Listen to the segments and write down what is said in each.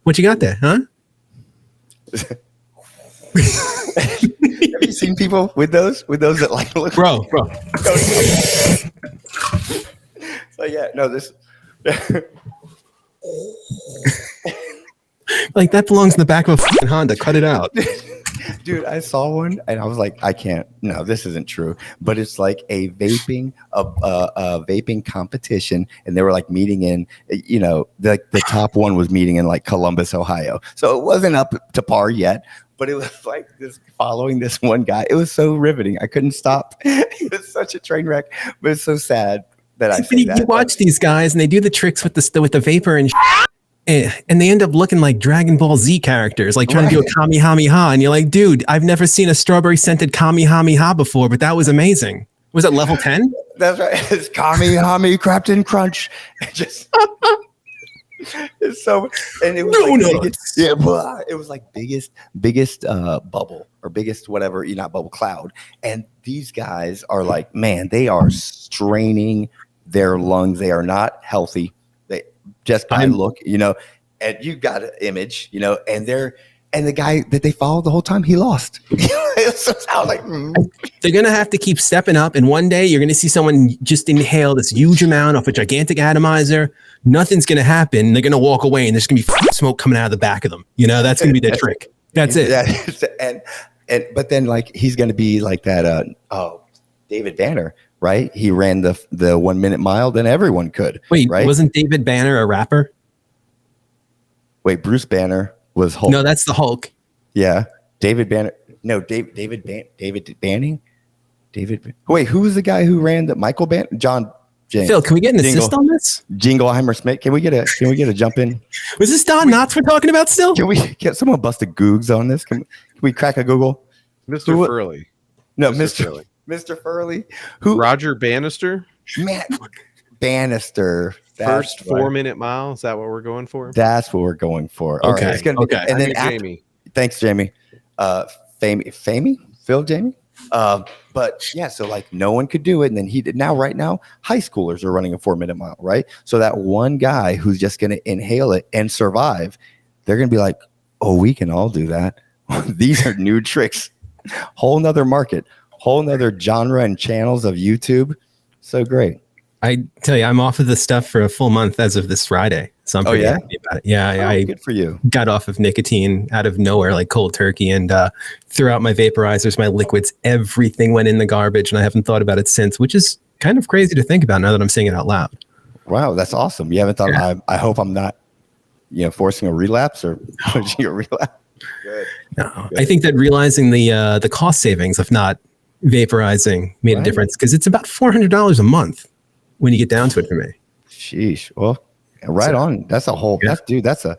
What you got there, huh? Have you seen people with those that like look? Bro. So yeah, no, this. Like that belongs in the back of a fucking Honda. Cut it out. Dude, I saw one and I was like, I can't. No, this isn't true. But it's like a vaping competition, and they were like meeting in, the top one was meeting in like Columbus, Ohio. So it wasn't up to par yet, but it was like this following this one guy. It was so riveting. I couldn't stop. It was such a train wreck, but it's so sad that I say that. You watch these guys and they do the tricks with the vapor and. And they end up looking like Dragon Ball Z characters, like trying to do a Kamehameha. And you're like, dude, I've never seen a strawberry scented Kamehameha before, but that was amazing. Was it level 10? That's right. It's Kamehameha Captain Crunch. It's so, and it was it was like biggest bubble or biggest whatever, not bubble cloud. And these guys are like, man, they are straining their lungs. They are not healthy. Just by look, and you got an image, and the guy that they followed the whole time, he lost. So I was like, They're going to have to keep stepping up. And one day you're going to see someone just inhale this huge amount of a gigantic atomizer. Nothing's going to happen. They're going to walk away and there's going to be smoke coming out of the back of them. That's going to be their trick. That's it. Yeah, but then like, he's going to be like that. David Banter. Right, he ran the 1 minute mile, then everyone could. Wait, right? Wasn't David Banner a rapper? Wait, Bruce Banner was Hulk. No, that's the Hulk. Yeah, David Banner. No, David Banning. Wait, who was the guy who ran the Michael Banner? John James. Phil, can we get an assist on this? Jingleheimer Smith. Can we get a jump in? Was this Don Knotts we're talking about still? Can we get someone bust a Googs on this? Can we crack a Google? Mr. Furley. No, Mr. Furley. Mr. Furley. Who? Roger Bannister. Matt Bannister. First 4 minute mile. Is that what we're going for? That's what we're going for. Okay. Right, it's gonna be, and then Jamie. Thanks, Jamie. Phil, Jamie. But yeah, so like no one could do it, and then he did. Right now, high schoolers are running a 4 minute mile, right? So that one guy who's just going to inhale it and survive, they're going to be like, oh, we can all do that. These are new tricks. Whole nother market. Whole nother genre and channels of YouTube. So great. I tell you, I'm off of this stuff for a full month as of this Friday. So I'm pretty happy about it. Yeah, I good for you. Got off of nicotine out of nowhere, like cold turkey, and threw out my vaporizers, my liquids, everything went in the garbage, and I haven't thought about it since, which is kind of crazy to think about now that I'm saying it out loud. Wow, that's awesome. You haven't thought, I hope I'm not, forcing a relapse or pushing a relapse. Good. No, good. I think that realizing the cost savings of not vaporizing made a difference, because it's about $400 a month when you get down to it for me. Sheesh. Well, on. That's a whole. That's a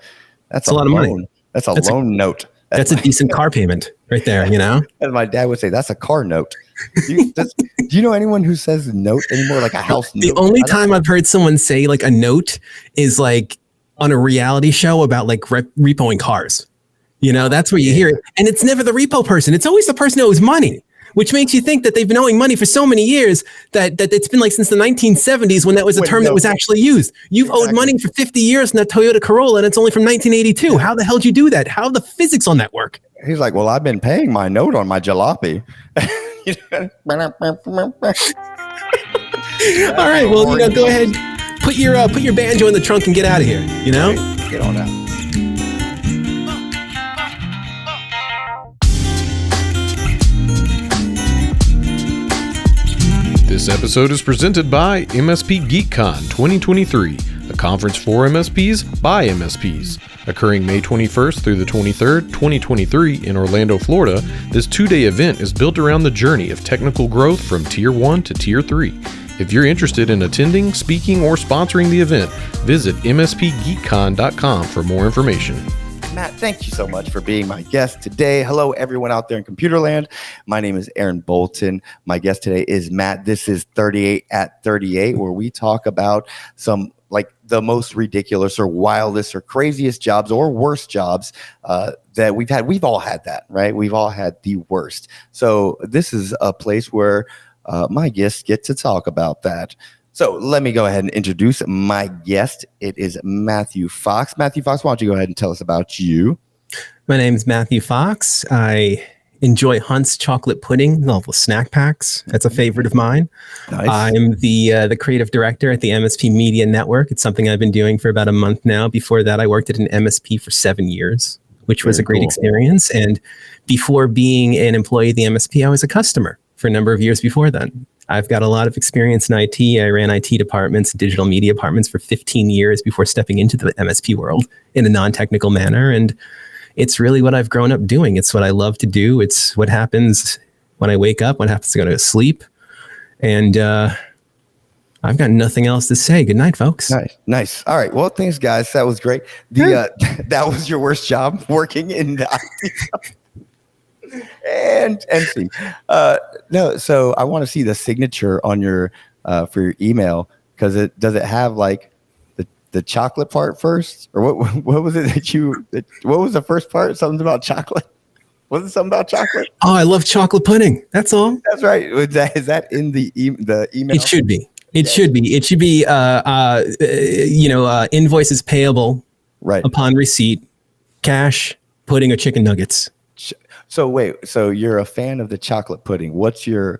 lot of money. That's a loan note. That's a decent car payment right there. As my dad would say, that's a car note. Do you know anyone who says note anymore, like a house note? The only time I've heard someone say like a note is like on a reality show about like repoing cars. That's where you hear it, and it's never the repo person. It's always the person who owes money. Which makes you think that they've been owing money for so many years that it's been like since the 1970s when that was a term that was actually used. You've owed money for 50 years in that Toyota Corolla, and it's only from 1982. How the hell did you do that? How the physics on that work? He's like, well, I've been paying my note on my jalopy. All right, well, go ahead, put your banjo in the trunk and get out of here. Get on out. This episode is presented by MSP GeekCon 2023, a conference for MSPs by MSPs. Occurring May 21st through the 23rd, 2023 in Orlando, Florida, this two-day event is built around the journey of technical growth from Tier 1 to Tier 3. If you're interested in attending, speaking, or sponsoring the event, visit mspgeekcon.com for more information. Matt, thank you so much for being my guest today. Hello, everyone out there in Computerland. My name is Aaron Bolton. My guest today is Matt. This is 38 at 38, where we talk about some like the most ridiculous or wildest or craziest jobs or worst jobs that we've had. We've all had that, right? We've all had the worst. So this is a place where my guests get to talk about that. So let me go ahead and introduce my guest. It is Matthew Fox. Matthew Fox, why don't you go ahead and tell us about you? My name's Matthew Fox. I enjoy Hunt's chocolate pudding, all the snack packs. That's a favorite of mine. Nice. I'm the creative director at the MSP Media Network. It's something I've been doing for about a month now. Before that, I worked at an MSP for 7 years, which was a great experience. And before being an employee of the MSP, I was a customer for a number of years before then. I've got a lot of experience in IT. I ran IT departments, digital media departments for 15 years before stepping into the MSP world in a non-technical manner. And it's really what I've grown up doing. It's what I love to do. It's what happens when I wake up, what happens to go to sleep. And I've got nothing else to say. Good night, folks. Nice. All right. Well, thanks, guys. That was great. That was your worst job, working in the IT. And see, no. So I want to see the signature on your for your email, because does it have like the chocolate part first, or what was it what was the first part? Something about chocolate. Was it something about chocolate? Oh, I love chocolate pudding. That's all. That's right. Is that in the email? It should be. It should be. It should be. Invoices payable upon receipt, cash, pudding, or chicken nuggets. So wait, so you're a fan of the chocolate pudding. What's you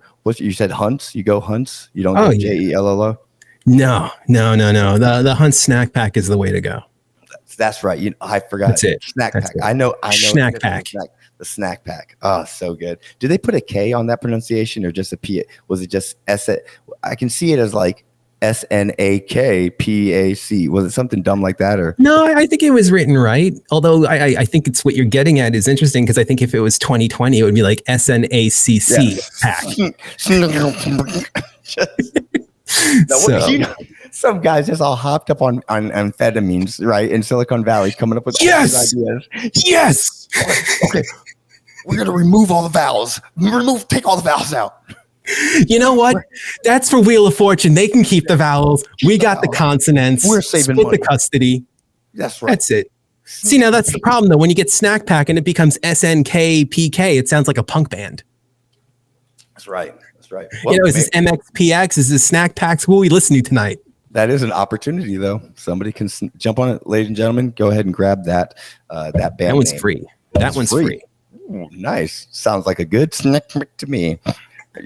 said Hunt's? You go Hunt's? You don't go JELLO? No. The Hunt snack pack is the way to go. That's right. I forgot. That's it. Snack pack. I know. Snack pack. The snack pack. Oh, so good. Did they put a K on that pronunciation, or just a P? Was it just S? I can see it as like SNAKPAC. Was it something dumb like that, or no? I think it was written right. Although I think it's what you're getting at is interesting, because I think if it was 2020, it would be like SNACC pack. Some guys just all hopped up on amphetamines, right, in Silicon Valley, coming up with all these ideas. Yes. Okay. We're gonna remove all the vowels. Take all the vowels out. You know what? That's for Wheel of Fortune. They can keep the vowels. We got the consonants. We're saving split money. The custody. That's right. That's it. See, now that's the problem, though. When you get snack pack and it becomes SNKPK, it sounds like a punk band. That's right. Well, is this MXPX? Is this snack packs? Who are we listening to tonight? That is an opportunity, though. Somebody can jump on it, ladies and gentlemen. Go ahead and grab that band. That one's name. Free. That one's free. Ooh, nice. Sounds like a good snack to me.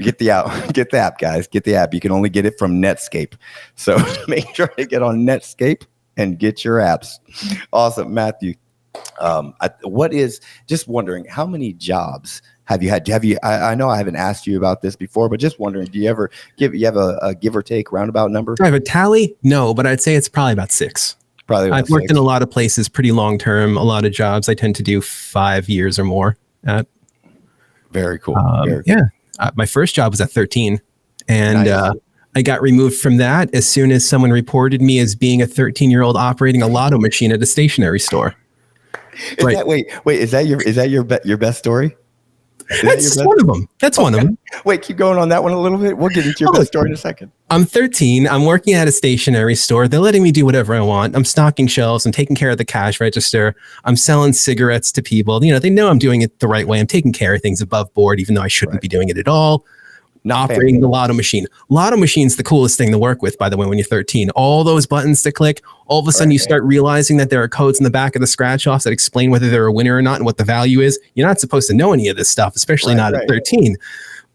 Get the app, guys. Get the app. You can only get it from Netscape. So make sure to get on Netscape and get your apps. Awesome, Matthew. Just wondering, how many jobs have you had? I know I haven't asked you about this before, but just wondering, do you ever have a give or take roundabout number? Do I have a tally? No, but I'd say it's probably about 6. I've worked in a lot of places, pretty long term. A lot of jobs I tend to do 5 years or more at. Very cool. Yeah. My first job was at 13, and nice. I got removed from that as soon as someone reported me as being a 13-year-old operating a lotto machine at a stationery store. Wait, is that your best story? That's one of them. That's one of them. Wait, keep going on that one a little bit. We'll get into your best story in a second. I'm 13. I'm working at a stationery store. They're letting me do whatever I want. I'm stocking shelves. I'm taking care of the cash register. I'm selling cigarettes to people. They know I'm doing it the right way. I'm taking care of things above board, even though I shouldn't be doing it at all. Not operating the lotto machine. Lotto machine's the coolest thing to work with, by the way, when you're 13. All those buttons to click, all of a sudden you start realizing that there are codes in the back of the scratch-offs that explain whether they're a winner or not and what the value is. You're not supposed to know any of this stuff, especially not at 13.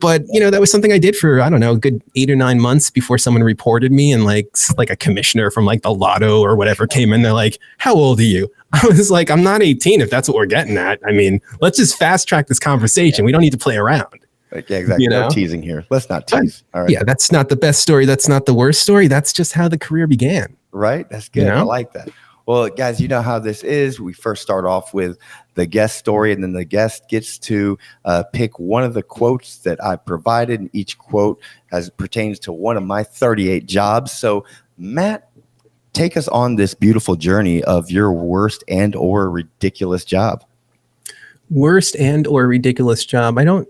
But, that was something I did for, I don't know, a good 8 or 9 months before someone reported me, and like a commissioner from like the lotto or whatever came in. They're like, how old are you? I was like, I'm not 18 if that's what we're getting at. I mean, let's just fast track this conversation. We don't need to play around. Okay, exactly. No teasing here. Let's not tease. All right. Yeah, that's not the best story. That's not the worst story. That's just how the career began. Right? That's good. I like that. Well, guys, you know how this is. We first start off with the guest story, and then the guest gets to pick one of the quotes that I provided, and each quote pertains to one of my 38 jobs. So, Matt, take us on this beautiful journey of your worst and or ridiculous job. Worst and or ridiculous job. I don't.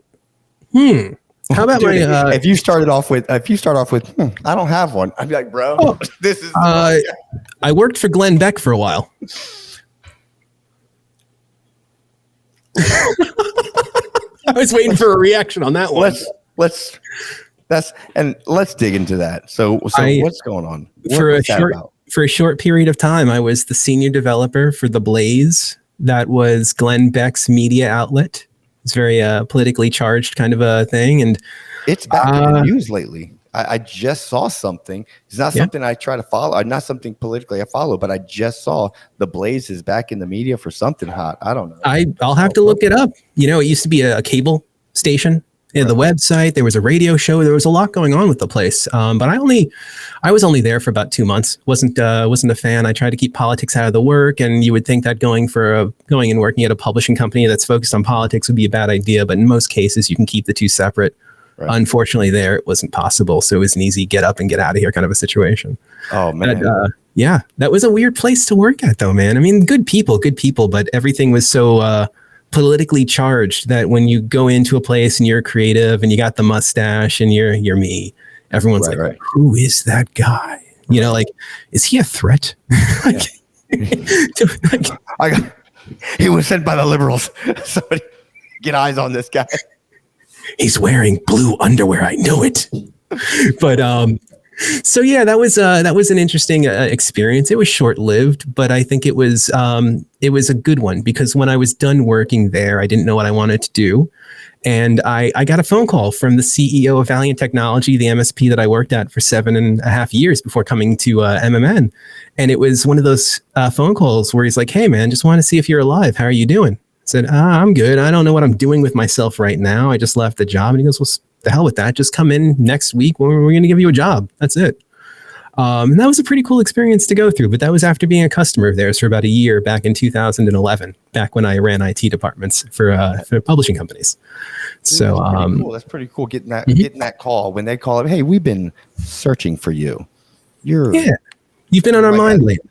How about if you start off with I don't have one, I'd be like, bro, this is. I worked for Beck for a while. I was waiting for a reaction on that one. Let's And let's dig into that. So what's going on? What's that about? For a short period of time, I was the senior developer for The Blaze. That was Glenn Beck's media outlet. It's very politically charged kind of a thing. And it's back in the news lately. I just saw something. It's not something I try to follow. Not something politically I follow, but I just saw The Blaze is back in the media for something hot. I don't know. I'll have to look it up. You know, it used to be a cable station. Yeah, the website, there was a radio show, there was a lot going on with the place. But I was only there for about 2 months. Wasn't a fan. I tried to keep politics out of the work, and you would think that going and working at a publishing company that's focused on politics would be a bad idea. But in most cases, you can keep the two separate. Right. Unfortunately, there it wasn't possible. So it was an easy get up and get out of here kind of a situation. Oh man. But, yeah, that was a weird place to work at, though, man. I mean, good people, but everything was so politically charged that when you go into a place and you're creative and you got the mustache and you're me, everyone's who is that guy? You know, like, is he a threat? He was sent by the liberals. Somebody get eyes on this guy. He's wearing blue underwear. I know it. But so yeah, that was an interesting experience. It was short-lived, but I think it was a good one, because when I was done working there, I didn't know what I wanted to do. And I got a phone call from the CEO of Valiant Technology, the MSP that I worked at for 7.5 years before coming to MMN. And it was one of those phone calls where he's like, "Hey man, just want to see if you're alive. How are you doing?" I said, "I'm good. I don't know what I'm doing with myself right now. I just left the job." And he goes, "Well, the hell with that. Just come in next week when we're going to give you a job. That's it." And that was a pretty cool experience to go through. But that was after being a customer of theirs for about a year back in 2011, back when I ran IT departments for publishing companies. So that's pretty cool getting that call when they call it, "Hey, we've been searching for you. You've been on our mind lately."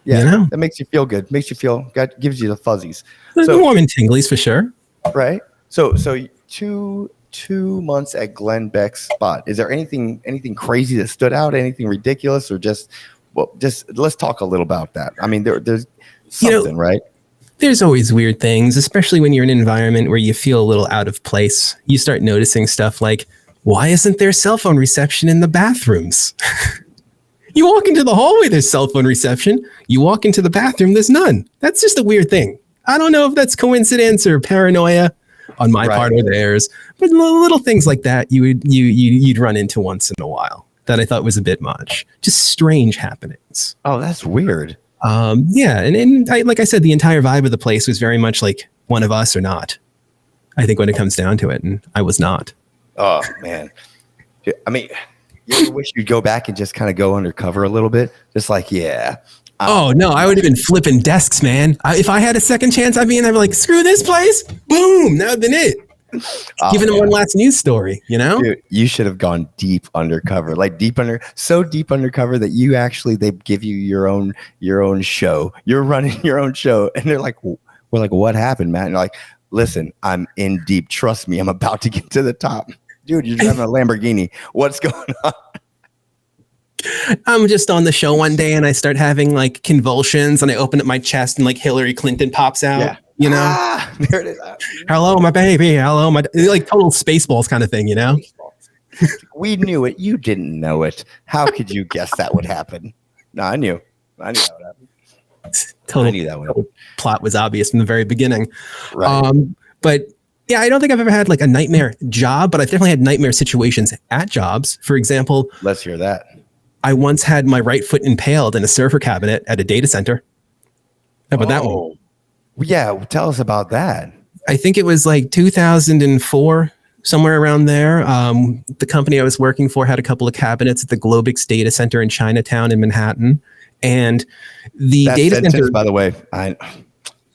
Yeah, you know? That makes you feel good. Gives you the fuzzies. Warm and tinglies for sure. Right. So 2 months at Glenn Beck's spot. Is there anything crazy that stood out? Anything ridiculous, or just let's talk a little about that. I mean, there's something, right? There's always weird things, especially when you're in an environment where you feel a little out of place. You start noticing stuff like, why isn't there cell phone reception in the bathrooms? You walk into the hallway, there's cell phone reception. You walk into the bathroom, there's none. That's just a weird thing. I don't know if that's coincidence or paranoia on my part or theirs, but little things like that you'd run into once in a while that I thought was a bit much. Just strange happenings. Oh, that's weird. Yeah, and like I said, the entire vibe of the place was very much like one of us or not. I think when it comes down to it, and I was not. Oh man, I mean, you ever wish you'd go back and just kind of go undercover a little bit, just like Oh no, I would have been flipping desks, man. If I had a second chance, I'd be in there like, screw this place. Boom, that would have been it. Giving them one last news story, you know? Dude, you should have gone deep undercover, like so deep undercover that they give you your own show. You're running your own show, and we're like, what happened, Matt? And you're like, listen, I'm in deep. Trust me, I'm about to get to the top. Dude, you're driving a Lamborghini. What's going on? I'm just on the show one day and I start having like convulsions and I open up my chest and like Hillary Clinton pops out. Yeah. You know? There it is. Hello, my baby. Hello, my like total Spaceballs kind of thing, you know? We knew it. You didn't know it. How could you guess that would happen? No, I knew that would happen. I knew that one. Plot was obvious from the very beginning. Right. But yeah, I don't think I've ever had like a nightmare job, but I've definitely had nightmare situations at jobs. For example, let's hear that. I once had my right foot impaled in a server cabinet at a data center. How about that one? Yeah, tell us about that. I think it was like 2004, somewhere around there. The company I was working for had a couple of cabinets at the Globix data center in Chinatown in Manhattan. And the data center, by the way,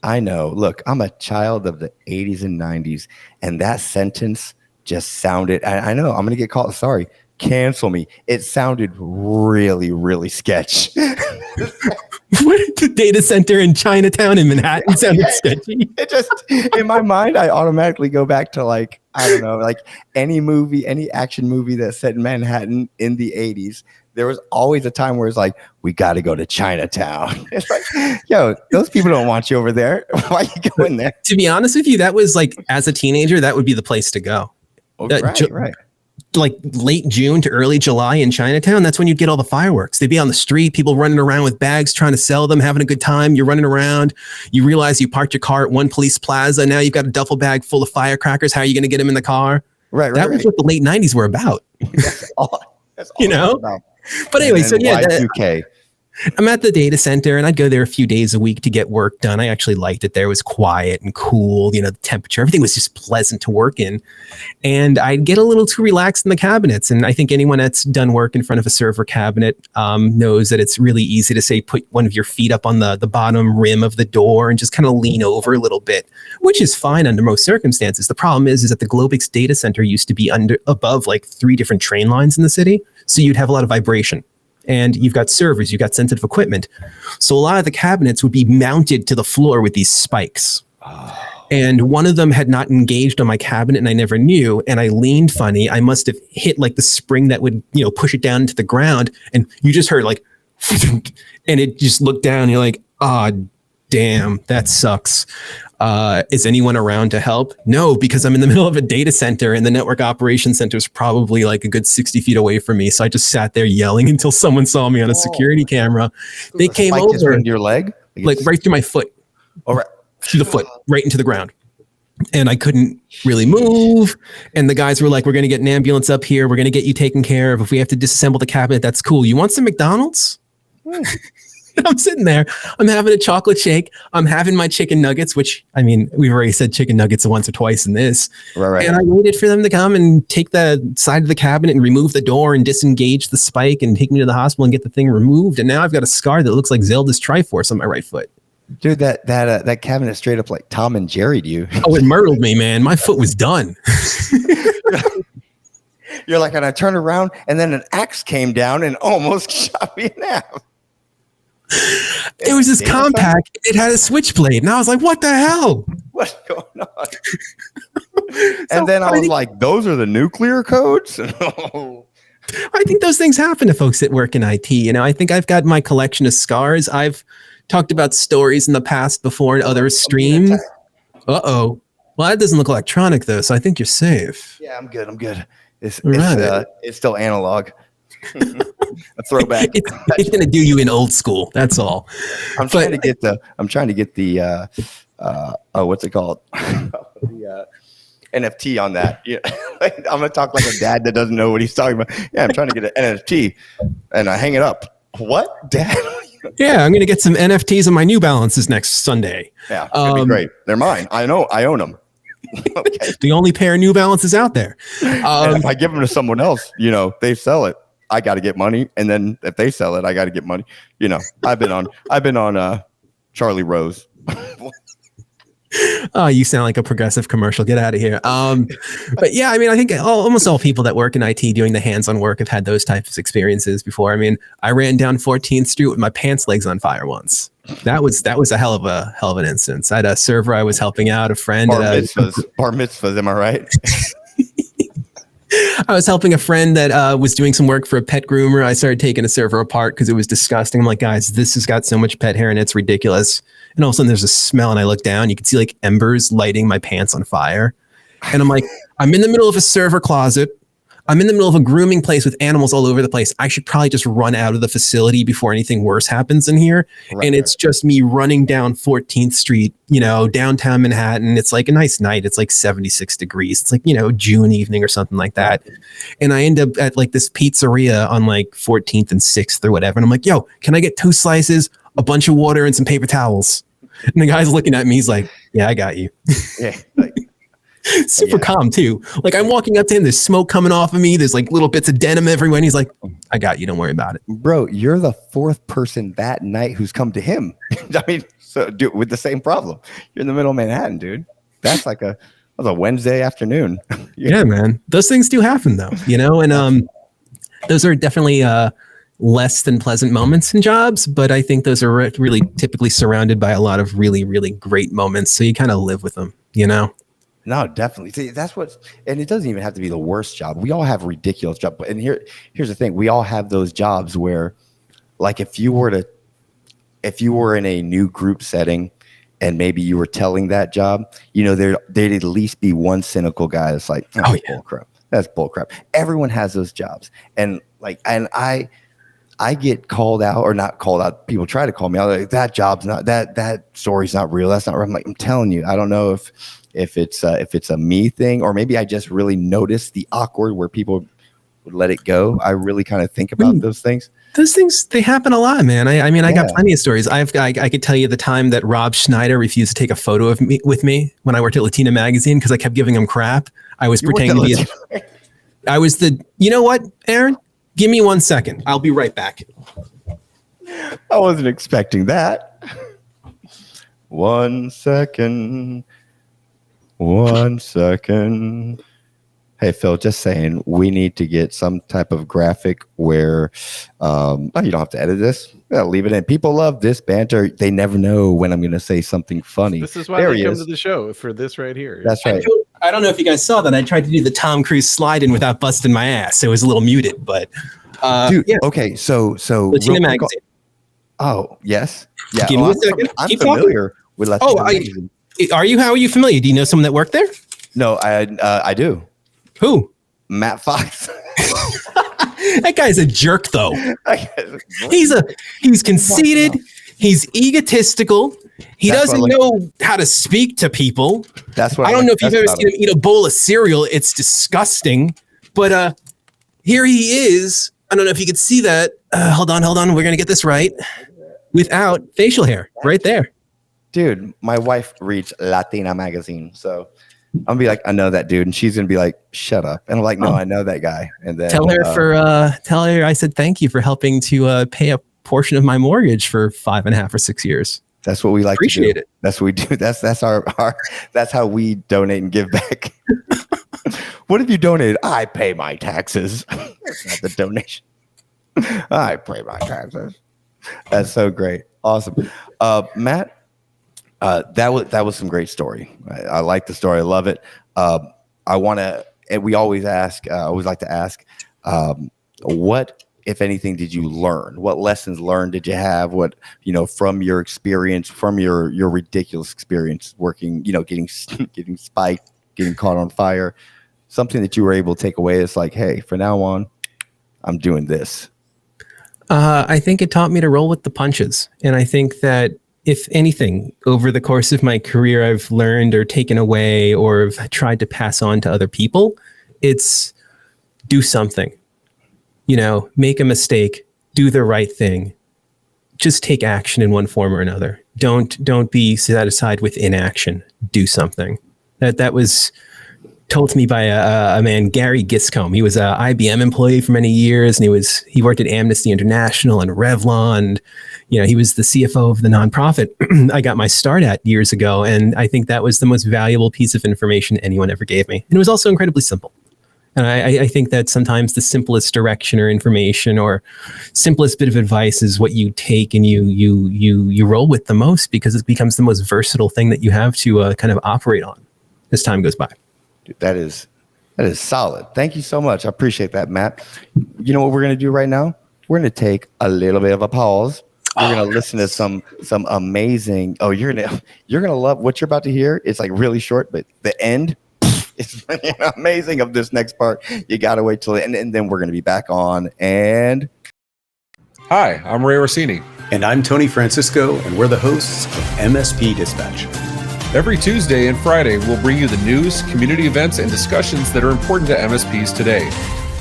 I know. Look, I'm a child of the 80s and 90s, and that sentence just sounded, I know, I'm going to get called, sorry, cancel me. It sounded really, really sketch. The data center in Chinatown in Manhattan sounded sketchy. It just, in my mind, I automatically go back to like, I don't know, like any action movie that's set in Manhattan in the 80s. There was always a time where it's like, we got to go to Chinatown. It's like, yo, those people don't want you over there. Why are you going there? To be honest with you, that was like, as a teenager, that would be the place to go. Right. like late June to early July in Chinatown, that's when you'd get all the fireworks. They'd be on the street, people running around with bags trying to sell them, having a good time. You're running around. You realize you parked your car at one police plaza. Now you've got a duffel bag full of firecrackers. How are you going to get them in the car? Right. That was what the late 90s were about. That's all you know? About. But anyway, so yeah. Y2K. I'm at the data center and I'd go there a few days a week to get work done. I actually liked it there. It was quiet and cool, the temperature, everything was just pleasant to work in. And I'd get a little too relaxed in the cabinets. And I think anyone that's done work in front of a server cabinet knows that it's really easy to say, put one of your feet up on the bottom rim of the door and just kind of lean over a little bit, which is fine under most circumstances. The problem is that the Globix data center used to be above like 3 different train lines in the city. So you'd have a lot of vibration. And you've got servers, you've got sensitive equipment. So a lot of the cabinets would be mounted to the floor with these spikes. Oh. And one of them had not engaged on my cabinet and I never knew. And I leaned funny. I must have hit like the spring that would, push it down into the ground. And you just heard like, and it just looked down and you're like, damn, that sucks. Is anyone around to help? No, because I'm in the middle of a data center and the network operations center is probably like a good 60 feet away from me. So I just sat there yelling until someone saw me on a security camera. They came over. Into your leg? Like right through my foot. All right. Through the foot, right into the ground. And I couldn't really move. And the guys were like, we're going to get an ambulance up here. We're going to get you taken care of. If we have to disassemble the cabinet, that's cool. You want some McDonald's? I'm sitting there. I'm having a chocolate shake. I'm having my chicken nuggets, which, I mean, we've already said chicken nuggets once or twice in this. Right. And I waited for them to come and take the side of the cabinet and remove the door and disengage the spike and take me to the hospital and get the thing removed. And now I've got a scar that looks like Zelda's Triforce on my right foot. Dude, that cabinet straight up like Tom and Jerry to you. Oh, it murdered me, man. My foot was done. You're like, and I turned around and then an axe came down and almost shot me in half. It was this compact. It had a switchblade, and I was like, "What the hell? What's going on?" And then I was like, "Those are the nuclear codes." I think those things happen to folks that work in IT. I think I've got my collection of scars. I've talked about stories in the past before in other streams. Uh-oh. Well, that doesn't look electronic though, so I think you're safe. Yeah, I'm good. It's still analog. A throwback. It's going to do you in old school. That's all. I'm trying to get the what's it called? The NFT on that. Yeah. I'm going to talk like a dad that doesn't know what he's talking about. Yeah, I'm trying to get an NFT and I hang it up. What, Dad? Yeah, I'm going to get some NFTs on my New Balances next Sunday. Yeah, that'd be great. They're mine. I know. I own them. Okay. The only pair of New Balances out there. And if I give them to someone else, they sell it. I got to get money, and then if they sell it, I got to get money. I've been on Charlie Rose. Oh, you sound like a Progressive commercial. Get out of here. But yeah, I mean, I think almost all people that work in IT doing the hands-on work have had those types of experiences before. I mean, I ran down 14th Street with my pants legs on fire once. That was a hell of an instance. I had a server I was helping out, a friend. Bar mitzvahs, am I right? I was helping a friend that was doing some work for a pet groomer. I started taking a server apart because it was disgusting. I'm like, guys, this has got so much pet hair and it's ridiculous. And all of a sudden there's a smell and I look down, you can see like embers lighting my pants on fire. And I'm like, I'm in the middle of a server closet. I'm in the middle of a grooming place with animals all over the place. I should probably just run out of the facility before anything worse happens in here. Right, and it's just me running down 14th Street, downtown Manhattan. It's like a nice night. It's like 76 degrees. It's like, June evening or something like that. And I end up at like this pizzeria on like 14th and 6th or whatever. And I'm like, yo, can I get 2 slices, a bunch of water and some paper towels? And the guy's looking at me. He's like, yeah, I got you. Yeah. Super calm too. Like I'm walking up to him, there's smoke coming off of me. There's like little bits of denim everywhere. And he's like, I got you. Don't worry about it. Bro, you're the 4th person that night who's come to him. I mean, so dude, with the same problem. You're in the middle of Manhattan, dude. That's like a Wednesday afternoally. Yeah, man. Those things do happen though, and those are definitely less than pleasant moments in jobs, but I think those are really typically surrounded by a lot of really, really great moments. So you kind of live with them, No, definitely. See, and it doesn't even have to be the worst job. We all have ridiculous jobs. And here's the thing. We all have those jobs where, like, if you were in a new group setting and maybe you were telling that job, there'd at least be one cynical guy that's like, bull crap. That's bullcrap. Everyone has those jobs, and I get called out or not called out. People try to call me out like that job's not that story's not real. That's not real. I'm like, I'm telling you, I don't know if it's a me thing, or maybe I just really notice the awkward where people would let it go. I really kind of think about those things. Those things, they happen a lot, man. I got plenty of stories. I could tell you the time that Rob Schneider refused to take a photo of me with me when I worked at Latina Magazine because I kept giving him crap. I was pretending to be I was you know what, Aaron? Give me 1 second. I'll be right back. I wasn't expecting that. 1 second. 1 second. Hey, Phil, just saying, we need to get some type of graphic where you don't have to edit this. Yeah, leave it in. People love this banter. They never know when I'm going to say something funny. This is why they come to the show, for this right here. That's right. I don't know if you guys saw that. I tried to do the Tom Cruise slide in without busting my ass. It was a little muted, but dude, yeah. Okay, so Latina Magazine. Oh, yes. Yeah. Give me a second. I'm familiar with Latina Magazine. Are you? How are you familiar? Do you know someone that worked there? No, I do. Who? Matt Fox. That guy's a jerk, though. He's conceited. He's egotistical. He doesn't know how to speak to people. That's what I don't know if you've ever seen him eat a bowl of cereal. It's disgusting. But here he is. I don't know if you could see that. Hold on. We're gonna get this right. Without facial hair, right there. Dude, my wife reads Latina Magazine, so I'm gonna be like, I know that dude, and she's gonna be like, shut up. And I'm like, no, I know that guy. And then tell her I said thank you for helping to pay a portion of my mortgage for 5.5 or 6 years. That's what we like to do. Appreciate it. That's what we do. That's our that's how we donate and give back. What have you donated? I pay my taxes. That's not the donation. I pay my taxes. That's so great. Awesome. Matt, that was some great story. I like the story. I love it. I want to, and we always ask, I always like to ask, what, if anything, did you learn? What lessons learned did you have? What, from your experience, from your ridiculous experience working, getting spiked, getting caught on fire, something that you were able to take away is like, hey, from now on, I'm doing this. I think it taught me to roll with the punches. And I think that if anything, over the course of my career, I've learned or taken away or have tried to pass on to other people, it's do something, make a mistake, do the right thing, just take action in one form or another. Don't be satisfied with inaction, do something. That was told to me by a man, Gary Giscombe. He was an IBM employee for many years, and he worked at Amnesty International and Revlon. And, he was the CFO of the nonprofit I got my start at years ago, and I think that was the most valuable piece of information anyone ever gave me. And it was also incredibly simple. And I think that sometimes the simplest direction or information or simplest bit of advice is what you take and you roll with the most, because it becomes the most versatile thing that you have to kind of operate on as time goes by. Dude, that is solid. Thank you so much. I appreciate that, Matt. You know what we're going to do right now? We're going to take a little bit of a pause. We're going to listen to some amazing. Oh, you're going to love what you're about to hear. It's like really short, but the end is amazing of this next part. You got to wait till the end, and then we're going to be back on. And hi, I'm Ray Orsini. And I'm Tony Francisco, and we're the hosts of MSP Dispatch. Every Tuesday and Friday, we'll bring you the news, community events, and discussions that are important to MSPs today.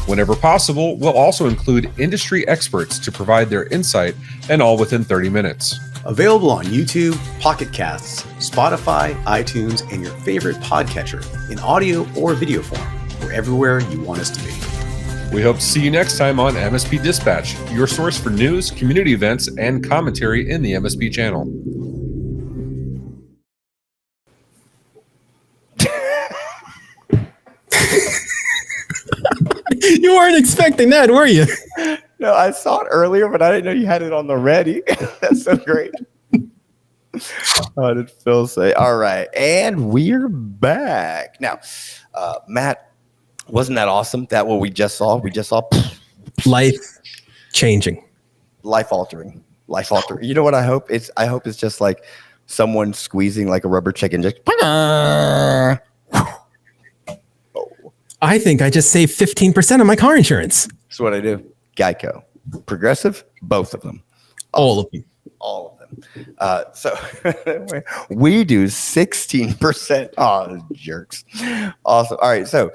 Whenever possible, we'll also include industry experts to provide their insight, and all within 30 minutes. Available on YouTube, Pocket Casts, Spotify, iTunes, and your favorite podcatcher in audio or video form. We're everywhere you want us to be. We hope to see you next time on MSP Dispatch, your source for news, community events, and commentary in the MSP channel. You weren't expecting that, were you? No, I saw it earlier, but I didn't know you had it on the ready. That's so great. What did Phil say? All right, and we're back. Now, Matt, wasn't that awesome? That what we just saw? We just saw life changing, life altering. You know what I hope? I hope it's just like someone squeezing like a rubber chicken. Just I think I just saved 15% on my car insurance. That's what I do. Geico, Progressive, both of them. All of them. All of them. So we do 16%. Oh, jerks. Awesome. All right. So,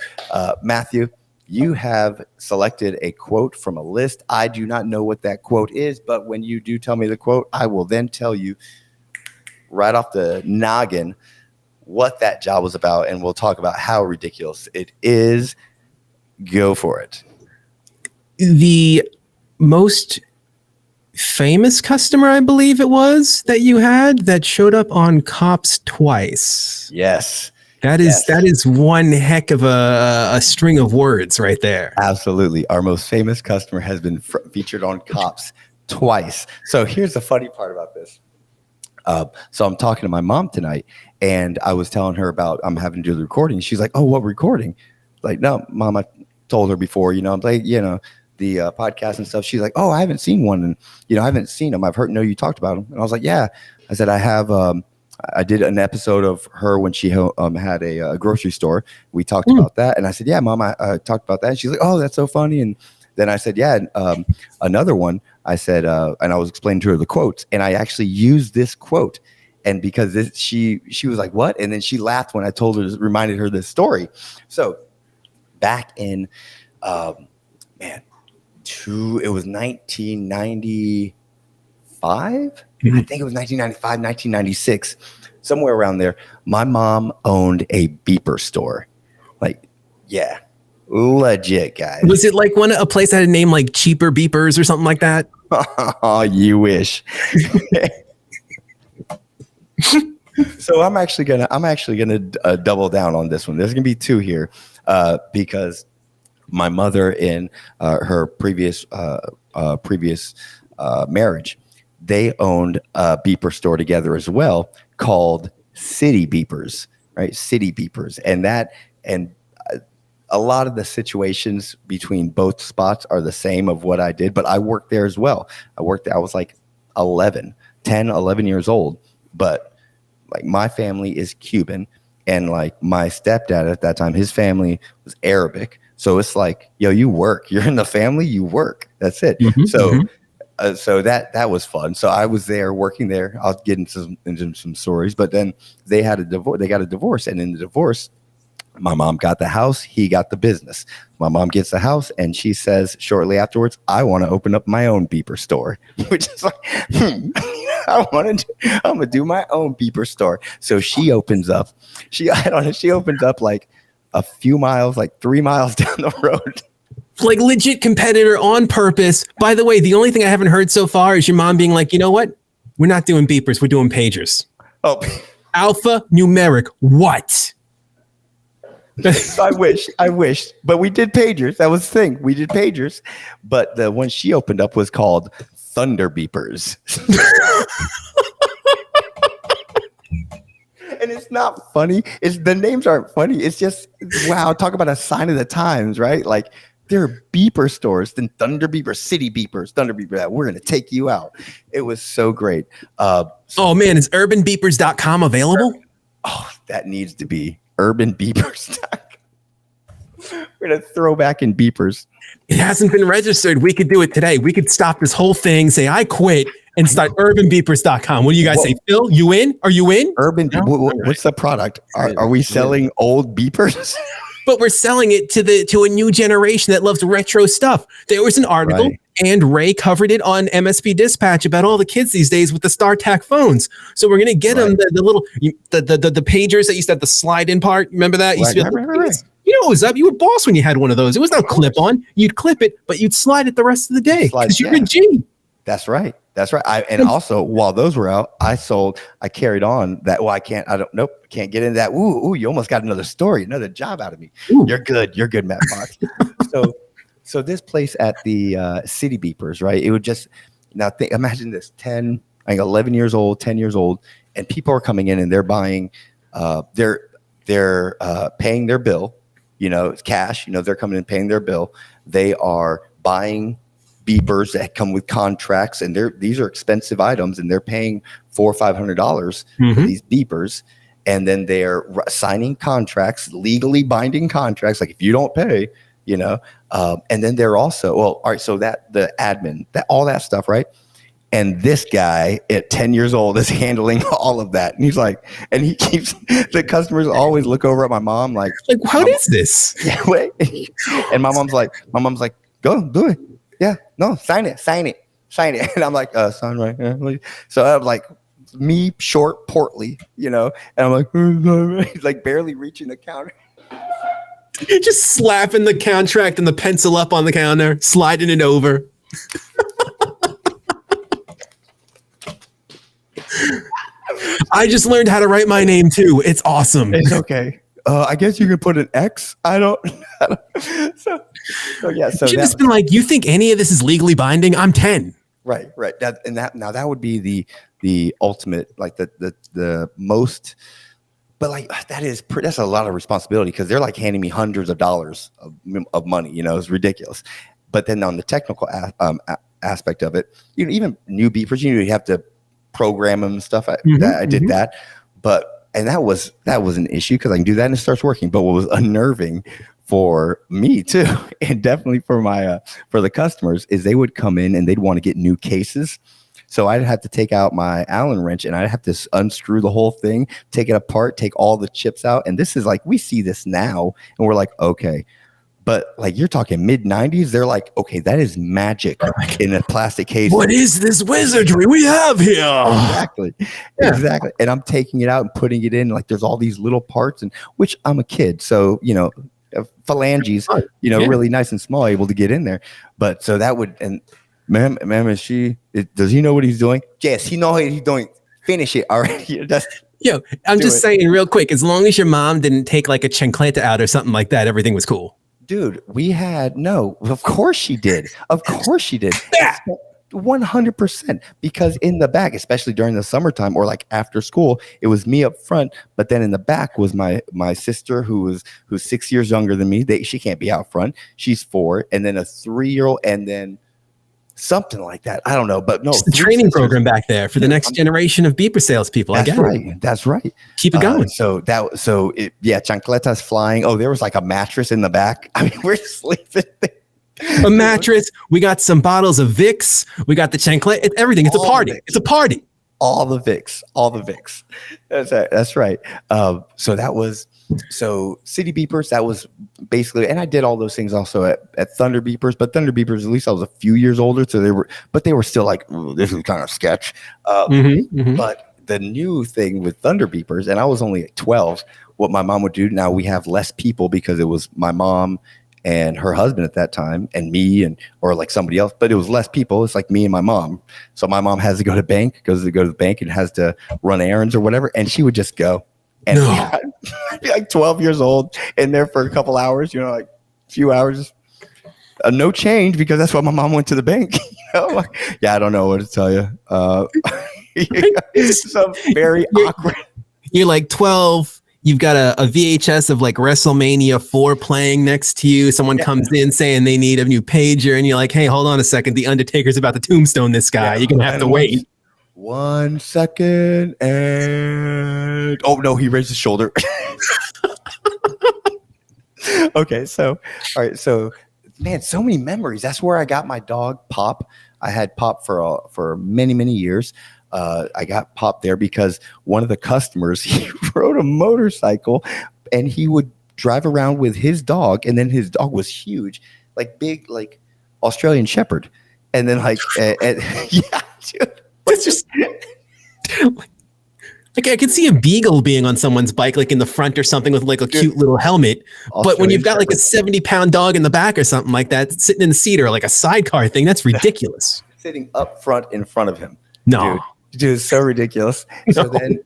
Matthew, you have selected a quote from a list. I do not know what that quote is, but when you do tell me the quote, I will then tell you right off the noggin what that job was about, and we'll talk about how ridiculous it is. Go for it. The most famous customer, I believe it was, that you had that showed up on Cops twice. Yes. That is one heck of a string of words right there. Absolutely. Our most famous customer has been featured on Cops twice. So here's the funny part about this. So I'm talking to my mom tonight, and I was telling her about I'm having to do the recording. She's like, "Oh, what recording?" Like, "No, Mom, I told her before, I'm like, the podcast and stuff." She's like, "Oh, I haven't seen one, and I haven't seen them. I've know you talked about them." And I was like, "Yeah." I said, "I have. I did an episode of her when she had a grocery store. We talked about that." And I said, "Yeah, Mom, I talked about that." And she's like, "Oh, that's so funny." And then I said, "Yeah, another one." I said, and I was explaining to her the quotes, and I actually used this quote. And because she was like, "What?" And then she laughed when I told her, reminded her this story. So back in, it was 1995. I think it was 1995, 1996, somewhere around there. My mom owned a beeper store. Like, yeah, legit, guys. Was it like a place that had a name like Cheaper Beepers or something like that? Oh, you wish. So I'm actually gonna double down on this one. There's gonna be two here because my mother in her previous marriage, they owned a beeper store together as well called City Beepers, right? City Beepers, and a lot of the situations between both spots are the same of what I did, but I worked there as well. I was like 11 years old, but like my family is Cuban, and like my stepdad at that time, his family was Arabic. So it's like, yo, you work, you're in the family, you work. That's it. So that was fun. So I was there working there. I'll get into some stories, but then they had a divorce. They got a divorce, and in the divorce, my mom got the house, he got the business. My mom gets the house, and she says shortly afterwards, "I want to open up my own beeper store," which is like, I'm gonna do my own beeper store. So she opens up. She opens up like a few miles, like 3 miles down the road. Like legit competitor on purpose. By the way, the only thing I haven't heard so far is your mom being like, "You know what? We're not doing beepers. We're doing pagers." Oh, alpha numeric. What? I wish, but we did pagers. That was the thing. We did pagers, but the one she opened up was called Thunder Beepers. And it's not funny. The names aren't funny. It's just, wow, talk about a sign of the times, right? Like, there are beeper stores, then Thunder Beepers, City Beepers, Thunder Beeper, that we're going to take you out. It was so great. Oh, man, is urbanbeepers.com available? Oh, that needs to be Urban Beepers. We're going to throw back in beepers. It hasn't been registered. We could do it today. We could stop this whole thing, say, "I quit," and start urbanbeepers.com. What do you guys say? Phil, you in? Are you in? What's the product? Are we selling old beepers? But we're selling it to a new generation that loves retro stuff. There was an article, Right. and Ray covered it on MSP Dispatch about all the kids these days with the StarTAC phones. So we're gonna get them the little the pagers that used to have the slide-in part. Remember that? Used to be Right. You know what was up? You were boss when you had one of those. It was no clip on. You'd clip it, but you'd slide it the rest of the day because you're a G. That's right. And also, while those were out, I carried on that. Well, can't get into that. Ooh, you almost got another story, another job out of me. Ooh. You're good, Matt Fox. So this place at the City Beepers, right? It would just, imagine this, 11 years old, 10 years old, and people are coming in and they're buying, they're paying their bill, it's cash, they're coming in paying their bill. They are buying beepers that come with contracts, and these are expensive items, and they're paying $400 or $500 for these beepers. and then they're signing contracts, legally binding contracts, like if you don't pay, and then they're also, all right, so that the admin, that all that stuff, right? And this guy at 10 years old is handling all of that. And he's like, and he keeps, the customers always look over at my mom like what is this? Yeah, wait. And my mom's like, go do it. Yeah, no, sign it. And I'm like, sign right here. So I'm like, me short, portly, and I'm like, like barely reaching the counter. You're just slapping the contract and the pencil up on the counter, sliding it over. I just learned how to write my name too. It's awesome. It's okay. I guess you could put an X. I don't. So yeah. So you just been like, you think any of this is legally binding? I'm 10. Right. That would be the ultimate, like the most. But like that's a lot of responsibility because they're like handing me hundreds of dollars of money. It's ridiculous. But then on the technical aspect of it, even new beepers, you have to program them and stuff. I did that, and that was an issue because I can do that and it starts working. But what was unnerving for me too, and definitely for the customers, is they would come in and they'd want to get new cases. So I'd have to take out my Allen wrench and I'd have to unscrew the whole thing, take it apart, take all the chips out. And this is like, we see this now and we're like, okay. But like you're talking mid-90s, they're like, okay, that is magic in a plastic case. What is this wizardry we have here? Exactly. And I'm taking it out and putting it in. Like there's all these little parts, and which I'm a kid, so phalanges, really nice and small, able to get in there. But so that would, and ma'am, does he know what he's doing? Yes, he knows what he's doing. Finish it. All right. I'm just saying real quick, as long as your mom didn't take like a chancleta out or something like that, everything was cool. Dude, of course she did. 100%, because in the back, especially during the summertime or like after school, it was me up front, but then in the back was my sister who's 6 years younger than me. She can't be out front. She's 4, and then a 3-year-old, and then something like that. I don't know, but no, it's the training program back there for the next generation of beeper salespeople. That's right. That's right. Keep it going. Chancletas flying. Oh, there was like a mattress in the back. I mean, we're sleeping. A mattress. We got some bottles of Vicks. We got the chancleta. Everything. It's a party. It's a party. All the Vicks. That's right. So City Beepers, that was basically, and I did all those things also at Thunder Beepers, but Thunder Beepers, at least I was a few years older, so they were still like, this is kind of sketch. But the new thing with Thunder Beepers, and I was only at 12, what my mom would do, now we have less people because it was my mom and her husband at that time, and me, or like somebody else, but it was less people. It's like me and my mom. So my mom has to go to the bank and has to run errands or whatever, and she would just go. And I'd be like 12 years old in there for a couple hours, like a few hours, no change, because that's why my mom went to the bank. I don't know what to tell you. So very awkward. You're like 12. You've got a VHS of like WrestleMania 4 playing next to you. Someone comes in saying they need a new pager, and you're like, hey, hold on a second. The Undertaker's about to tombstone this guy. You're going to have to wait. 1 second, and oh no, he raised his shoulder. Okay, so all right, so man, so many memories. That's where I got my dog Pop. I had Pop for many years. I got Pop there because one of the customers, he rode a motorcycle and he would drive around with his dog, and then his dog was huge, like big, like Australian Shepherd, and then like yeah, dude. It's just like I could see a beagle being on someone's bike, like in the front or something, with like a cute little helmet. But when you've got like a 70-pound dog in the back or something like that, sitting in the seat, or like a sidecar thing, that's ridiculous. Sitting up front in front of him. No. Dude, it's so ridiculous. So then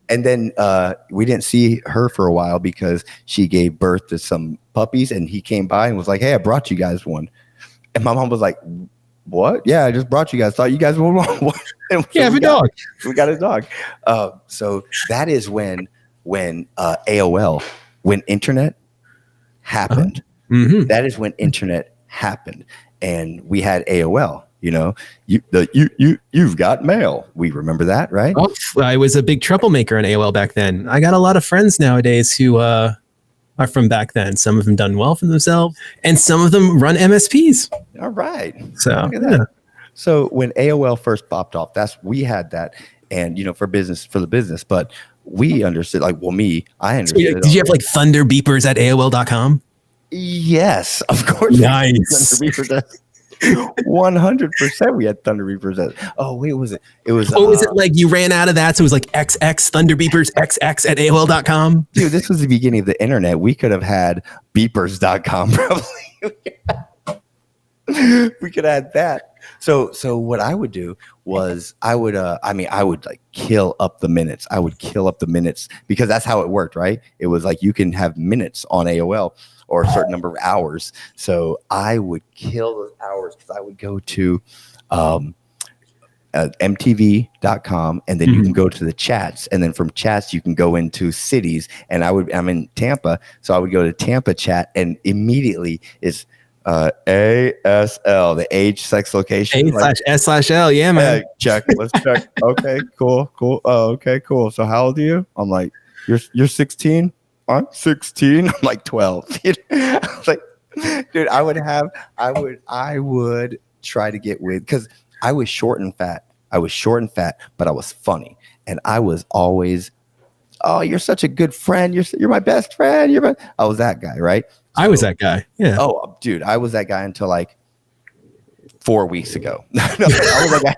we didn't see her for a while because she gave birth to some puppies, and he came by and was like, hey, I brought you guys one. And my mom was like, what? Yeah, I just brought you guys. Thought you guys would want one. Yeah, have a dog. We got a dog. So that is when AOL, when internet happened. Mm-hmm. That is when internet happened, and we had AOL. You've got mail. We remember that, right? Oh, I was a big troublemaker on AOL back then. I got a lot of friends nowadays who are from back then. Some of them done well for themselves, and some of them run MSPs. All right. So that. So when AOL first popped off, we had that, and for the business, but we understood, I understood. So, did you have like thunder beepers at AOL.com? Yes, of course. Nice. 100% we had thunder beepers. Oh wait, was it? It was. Was it like you ran out of that? So it was like XX thunder beepers XX at AOL.com? Dude, this was the beginning of the internet. We could have had beepers.com probably. We could add that. So what I would do was I would like kill up the minutes. I would kill up the minutes because that's how it worked, right? It was like you can have minutes on AOL or a certain number of hours. So I would kill those hours because I would go to mtv.com, and then you can go to the chats, and then from chats you can go into cities, and I'm in Tampa, so I would go to Tampa chat, and immediately it's ASL, the age, sex, location. A/S/L, yeah, man. Check. Let's check. Okay, cool. Oh, okay, cool. So how old are you? I'm like, you're 16. I'm 16. I'm like 12. I was like, dude, I would try to get with, because I was short and fat. But I was funny, and I was always, oh, you're such a good friend. You're my best friend. I was that guy, right? I was that guy. Yeah. Oh, dude, I was that guy until like 4 weeks ago. I was that guy.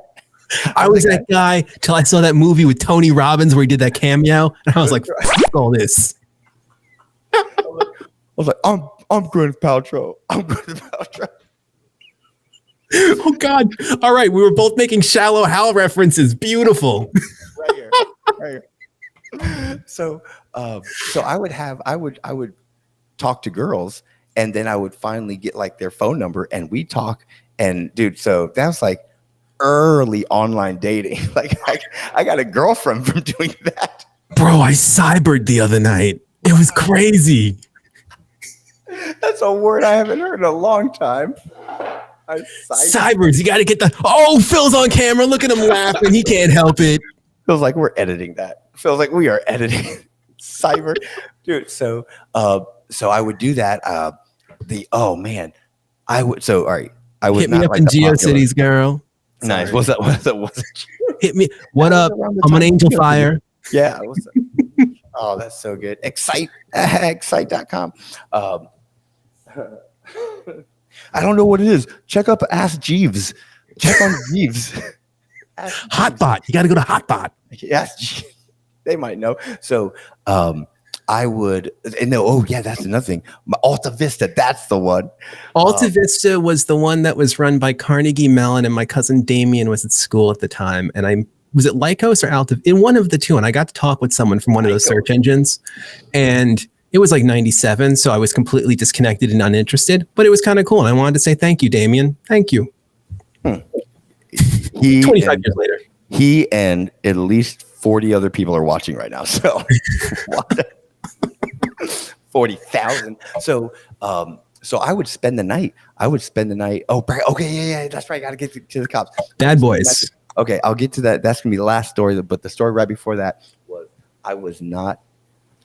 I was that guy till I saw that movie with Tony Robbins where he did that cameo, and I was like, "Fuck all this." I was like, I'm Gwyneth Paltrow. Oh God! All right, we were both making Shallow Hal references. Beautiful. Right here. So I would talk to girls, and then I would finally get like their phone number, and we talk. And dude, so that was like early online dating. Like I got a girlfriend from doing that. Bro, I cybered the other night. It was crazy. That's a word I haven't heard in a long time. Cybers, you got to get Phil's on camera. Look at him laughing. He can't help it. Feels like we're editing that. Feels like we are editing cyber, dude. So I would do that. All right. I was hit not me up like in the GeoCities, girl. Nice. What's that? Hit me. What up? I'm on Angel Fire. Yeah. Oh, that's so good. Excite.com. I don't know what it is. Check up Ask Jeeves. Check on Jeeves. Hotbot. You got to go to Hotbot. Yes. They might know. So I would, and no, oh yeah, that's another thing. Alta Vista, that's the one. Alta Vista was the one that was run by Carnegie Mellon, and my cousin Damien was at school at the time. And was it Lycos or Alta? In one of the two, and I got to talk with someone from one of those search engines, and it was like 97, so I was completely disconnected and uninterested, but it was kind of cool, and I wanted to say thank you, Damien. Thank you. 25 years later. He and at least 40 other people are watching right now, so 40,000. So I would spend the night. Oh, okay, yeah, that's right. I got to get to the cops. Bad boys. Okay, I'll get to that. That's going to be the last story, but the story right before that was I was not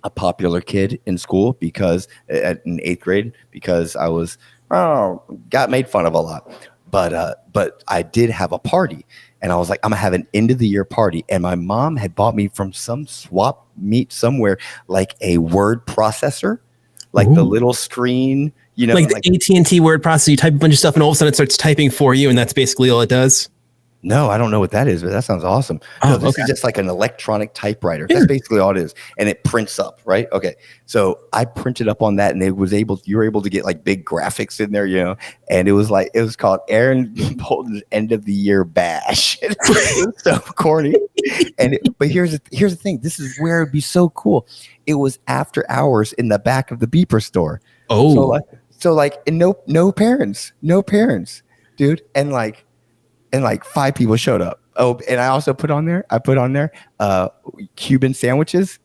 a popular kid in school because in 8th grade, because I was got made fun of a lot. But I did have a party, and I was like, I'm gonna have an end of the year party, and my mom had bought me from some swap meet somewhere like a word processor, like the little screen, like the AT&T word processor. You type a bunch of stuff, and all of a sudden it starts typing for you, and that's basically all it does. No, I don't know what that is, but that sounds awesome. No, this is just like an electronic typewriter. Yeah. That's basically all it is. And it prints up, right? Okay. So I printed up on that, and you were able to get like big graphics in there, and it was called Aaron Bolton's End of the Year Bash. It was so corny. But here's the thing. This is where it'd be so cool. It was after hours in the back of the beeper store. Oh. So no parents, dude. And like 5 people showed up. Oh, and I also put on there Cuban sandwiches.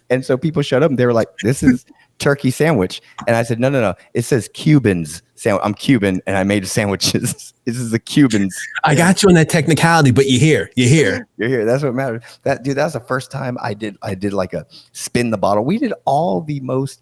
And so people showed up, and they were like, this is turkey sandwich. And I said, no. It says Cubans sandwich. I'm Cuban and I made sandwiches. This is the Cubans. I got you on that technicality, but you're here. You're here. That's what matters. That was the first time I did like a spin the bottle. We did all the most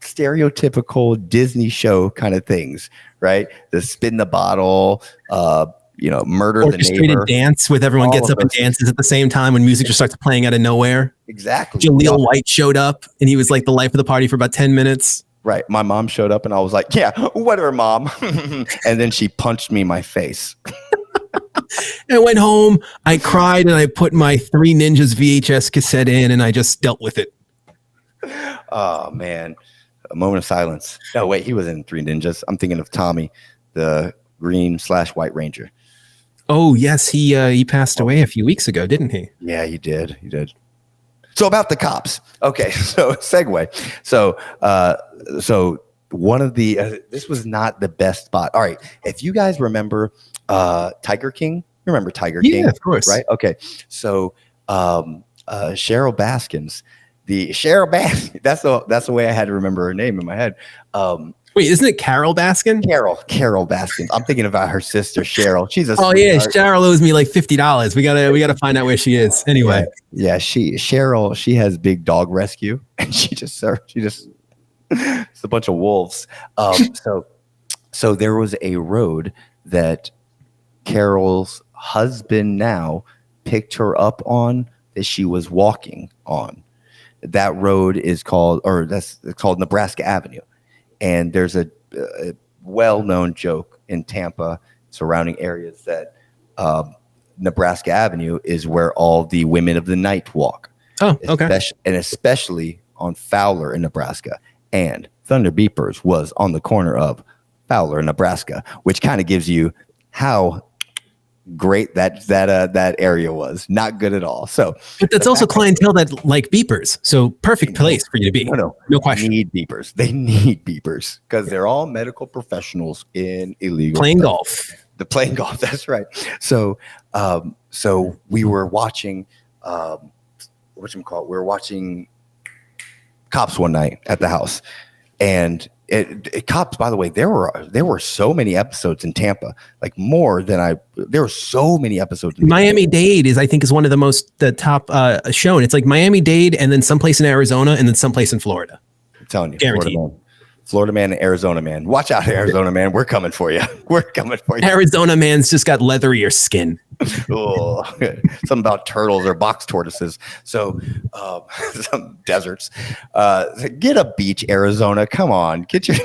stereotypical Disney show kind of things, right? The spin the bottle, murder the neighbor. Dance with everyone gets up and dances at the same time when music just starts playing out of nowhere. Exactly. Jaleel White showed up and he was like the life of the party for about 10 minutes. Right. My mom showed up and I was like, yeah, whatever, Mom. And then she punched me in my face. I went home, I cried, and I put my Three Ninjas VHS cassette in and I just dealt with it. Oh, man. A moment of silence. No, wait, he was in Three Ninjas. I'm thinking of Tommy, the green/white ranger. Oh, yes. He passed away a few weeks ago, didn't he? Yeah, he did. So about the cops. Okay, so segue. So one of the this was not the best spot. All right, if you guys remember Tiger King, remember Tiger King? Yeah, of course. Right. Okay. So Cheryl Baskins, that's the way I had to remember her name in my head. Wait, isn't it Carol Baskin? Carol Baskin. I'm thinking about her sister Cheryl. She's a sweetheart. Cheryl owes me like $50. We gotta find out where she is. Anyway. Yeah, Cheryl, she has big dog rescue and she just it's a bunch of wolves. So there was a road that Carol's husband now picked her up on that she was walking on. That road is called Nebraska Avenue. And there's a well-known joke in Tampa surrounding areas that Nebraska Avenue is where all the women of the night walk. Oh, okay. Especially on Fowler in Nebraska. And Thunder Beepers was on the corner of Fowler in Nebraska, which kind of gives you how great that area was. Not good at all. So, but that's also clientele that like beepers. So perfect place for you to be. No question. They need beepers because they're all medical professionals in illegal playing golf. The playing golf. That's right. So, so we were watching, We were watching Cops one night at the house, and Cops, by the way, there were so many episodes in Tampa, like more than there were so many episodes. Miami-Dade is one of the top shown. It's like Miami-Dade and then someplace in Arizona and then someplace in Florida. I'm telling you, guaranteed. Florida man and Arizona man. Watch out, Arizona man. We're coming for you. Arizona man's just got leatherier skin. Oh, something about turtles or box tortoises. So some deserts. Get a beach, Arizona. Come on. Get your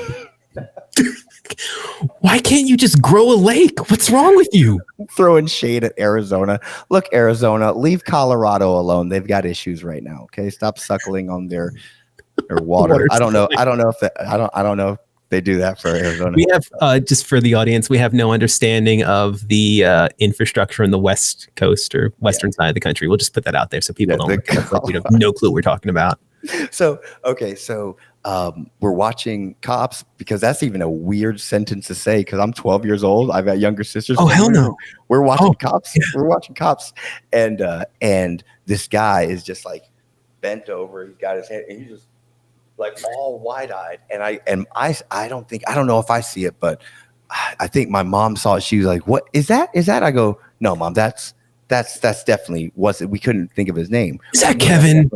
Why can't you just grow a lake? What's wrong with you? Throwing shade at Arizona. Look, Arizona, leave Colorado alone. They've got issues right now. Okay. Stop suckling on their water. I don't know if they do that for Arizona. We have, just for the audience, we have no understanding of the infrastructure in the West Coast or Western side of the country. We'll just put that out there so people don't look like we have no clue what we're talking about. So we're watching Cops because that's even a weird sentence to say because I'm 12 years old. I've got younger sisters. Oh, hell no. We're watching Cops. Yeah. We're watching Cops. And this guy is just like bent over. He's got his head and he's just like all wide-eyed, and I don't know if I see it, but I think my mom saw it. She was like, "What is that? Is that?" I go, "No, Mom, that's definitely wasn't. We couldn't think of his name. Is that Kevin?"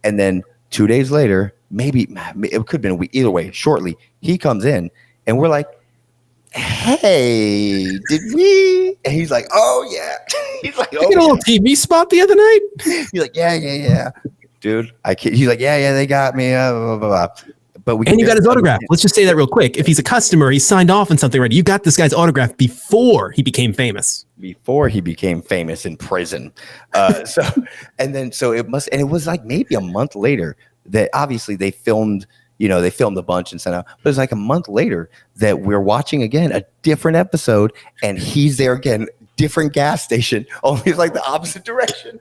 And then 2 days later, maybe it could have been a week. Either way, shortly he comes in, and we're like, "Hey, did we?" And he's like, "Oh yeah." He's like, "Oh, you get a little TV spot the other night." He's like, "Yeah." Dude, he's like, yeah, they got me. Blah, blah, blah. But you got his autograph. Let's just say that real quick. If he's a customer, he signed off on something, right? You got this guy's autograph before he became famous. Before he became famous in prison. So it was like maybe a month later that obviously they filmed a bunch and sent out. But it's like a month later that we're watching again a different episode, and he's there again, different gas station, only like the opposite direction.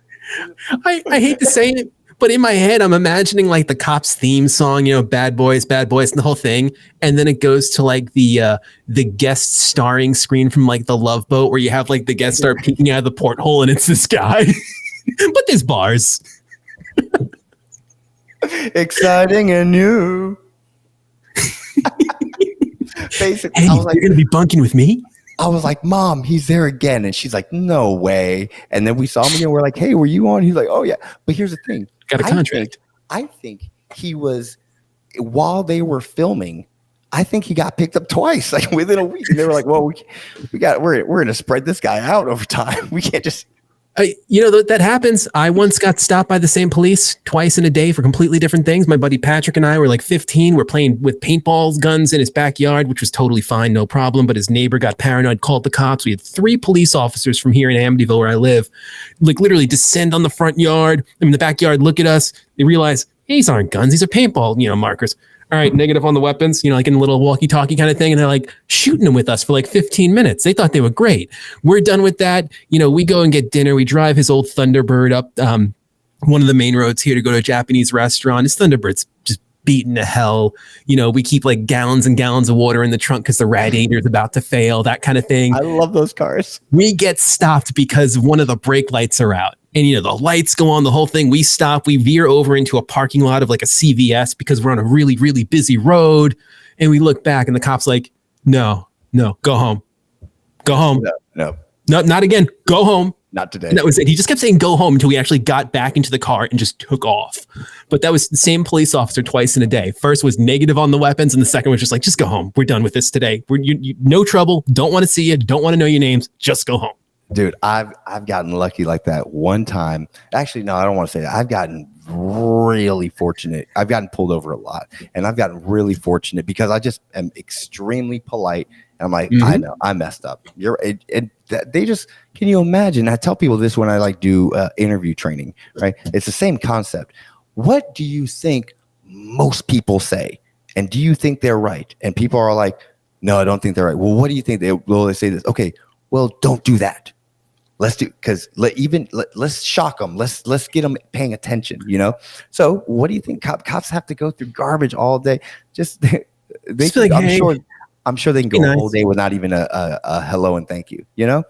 I hate to say it, but in my head, I'm imagining like the Cops theme song, Bad Boys, and the whole thing. And then it goes to like the guest starring screen from like The Love Boat where you have like the guest star peeking out of the porthole and it's this guy. But there's bars. Exciting and new. Basically, Hey, I was like, you're gonna be bunking with me? I was like, Mom, he's there again. And she's like, no way. And then we saw him again. We're like, hey, were you on? He's like, oh, yeah. But here's the thing. Got a contract. I think he was, while they were filming, I think he got picked up twice, like within a week. And they were like, well, we're going to spread this guy out over time. We can't just. That happens. I once got stopped by the same police twice in a day for completely different things. My buddy Patrick and I were like 15. We're playing with paintball guns in his backyard, which was totally fine, no problem. But his neighbor got paranoid, called the cops. We had 3 police officers from here in Amityville, where I live, like literally descend on the front yard, the backyard, look at us. They realize, hey, these aren't guns. These are paintball, markers. All right, negative on the weapons, like in a little walkie-talkie kind of thing. And they're like shooting them with us for like 15 minutes. They thought they were great. We're done with that. We go and get dinner. We drive his old Thunderbird up one of the main roads here to go to a Japanese restaurant. His Thunderbird's just beaten to hell. We keep like gallons and gallons of water in the trunk because the radiator is about to fail, that kind of thing. I love those cars. We get stopped because one of the brake lights are out. And, the lights go on, the whole thing. We stop. We veer over into a parking lot of like a CVS because we're on a really, really busy road. And we look back and the cop's like, no, go home. Go home. No, not again. Go home. Not today. And that was it. He just kept saying go home until we actually got back into the car and just took off. But that was the same police officer twice in a day. First was negative on the weapons. And the second was just like, just go home. We're done with this today. You no trouble. Don't want to see you. Don't want to know your names. Just go home. Dude, I've gotten lucky like that one time. Actually, no, I don't want to say that. I've gotten really fortunate. I've gotten pulled over a lot, and I've gotten really fortunate because I just am extremely polite. And I'm like, I know I messed up. They just, can you imagine? I tell people this when I like do interview training, right? It's the same concept. What do you think most people say? And do you think they're right? And people are like, no, I don't think they're right. Well, what do you think? They say this. Okay, well, don't do that. Let's shock them. Let's get them paying attention, So what do you think? Cops have to go through garbage all day. I'm sure they can go a whole day without even a hello and thank you, Yeah.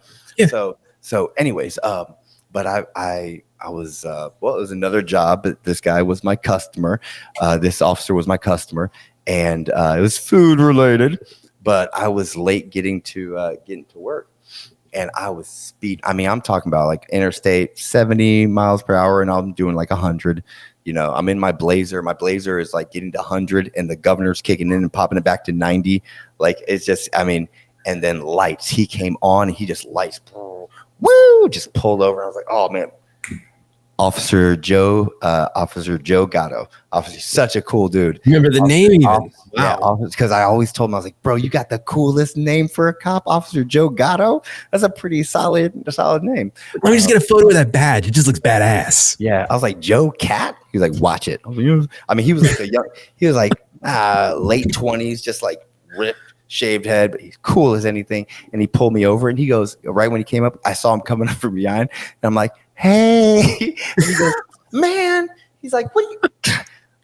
So anyways, but I was, it was another job, but this guy was my customer. This officer was my customer, and it was food related, but I was late getting to work. And I was speed. I mean, I'm talking about like interstate 70 miles per hour, and I'm doing like 100. I'm in my Blazer. My Blazer is like getting to 100, and the governor's kicking in and popping it back to 90. Like it's just, and then lights. He came on, and he just lights, just pulled over. I was like, oh man. Officer Joe Gatto. Officer, such a cool dude. Remember the name even? Wow. Because I always told him, I was like, bro, you got the coolest name for a cop, Officer Joe Gatto. That's a pretty solid name. Let me just get a photo of that badge. It just looks badass. Yeah. I was like, Joe Cat? He was like, watch it. He was like late 20s, just like ripped, shaved head, but he's cool as anything. And he pulled me over, and he goes, right when he came up, I saw him coming up from behind, and I'm like, hey. And he goes, man. He's like, what are you?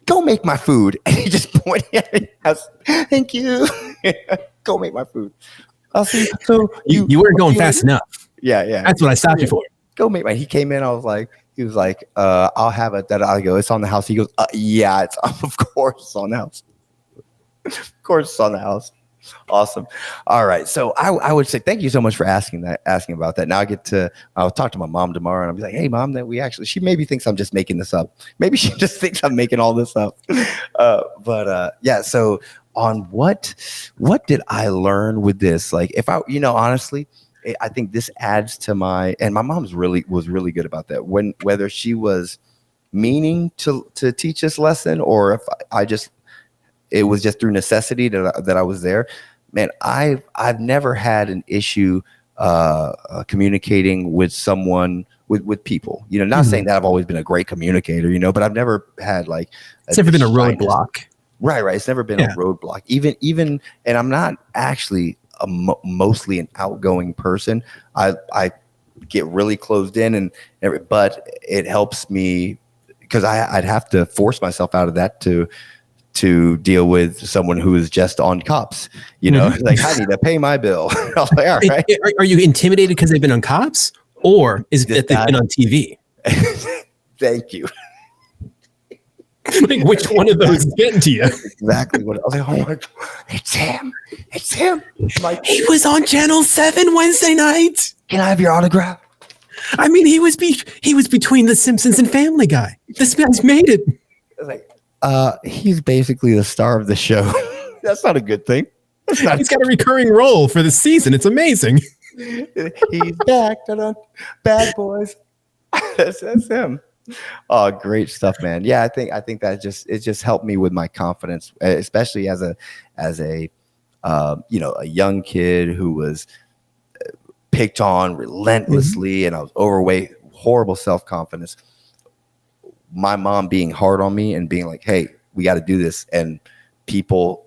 Go make my food. And he just pointed at me. I was, thank you. Go make my food. I'll see. So you weren't going fast enough. Yeah. That's what I stopped you for. Go make my. He came in. He was like, I'll have it. That I go, it's on the house. He goes, yeah, it's of course it's on the house. Of course it's on the house. Awesome. All right. So I would say thank you so much for asking about that. Now I'll talk to my mom tomorrow, and I'll be like, hey mom, she maybe thinks I'm just making this up. Maybe she just thinks I'm making all this up. Yeah. So on what did I learn with this? Like if I, honestly, I think this adds to and my mom was really good about that, whether she was meaning to teach this lesson or if it was just through necessity that I was there. Man, I've never had an issue communicating with someone with people. Not saying that I've always been a great communicator, but I've never had like it's never been a roadblock. Right. It's never been a roadblock. Even, and I'm not actually mostly an outgoing person. I get really closed in, but it helps me because I'd have to force myself out of that to deal with someone who is just on cops, like I need to pay my bill. I was like, all right. Are you intimidated because they've been on cops, or is it that they've been on TV? Thank you. Like, which one of those is getting to you? Exactly what I was like. Oh my God, it's him. It's him. Like, He was on Channel 7 Wednesday night. can I have your autograph? I mean, he was between The Simpsons and Family Guy. This guy's made it. I was like, he's basically the star of the show. That's not a good thing. He's got a recurring role for the season. It's amazing. He's back. Bad boys. That's him. Oh, great stuff, man. Yeah, I think that it just helped me with my confidence, especially as a a young kid who was picked on relentlessly, and I was overweight, horrible self-confidence. My mom being hard on me and being like, "Hey, we got to do this," and people,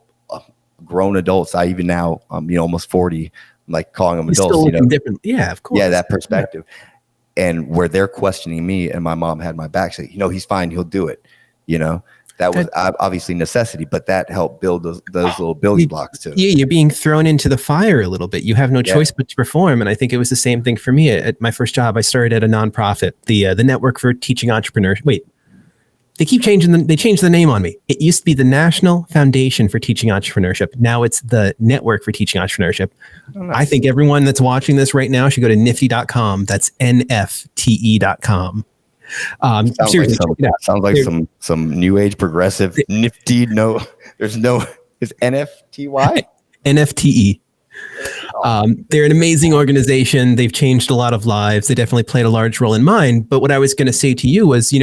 grown adults. I even now, almost 40, I'm like calling them adults. Still looking different. Yeah, of course. Yeah, that perspective. Yeah. And where they're questioning me, and my mom had my back, saying, he's fine, he'll do it. That was obviously necessity, but that helped build those little building blocks too. Yeah, you're being thrown into the fire a little bit. You have no choice but to perform. And I think it was the same thing for me. At my first job, I started at a nonprofit, the Network for Teaching Entrepreneurs. Wait, they keep changing they changed the name on me. It used to be the National Foundation for Teaching Entrepreneurship. Now it's the Network for Teaching Entrepreneurship. Oh, nice. I think everyone that's watching this right now should go to nifty.com. That's NFTE.com. Seriously, sounds like some new age progressive nifty. No, it's NFTY. NFTE. They're an amazing organization. They've changed a lot of lives. They definitely played a large role in mine. But what I was going to say to you was,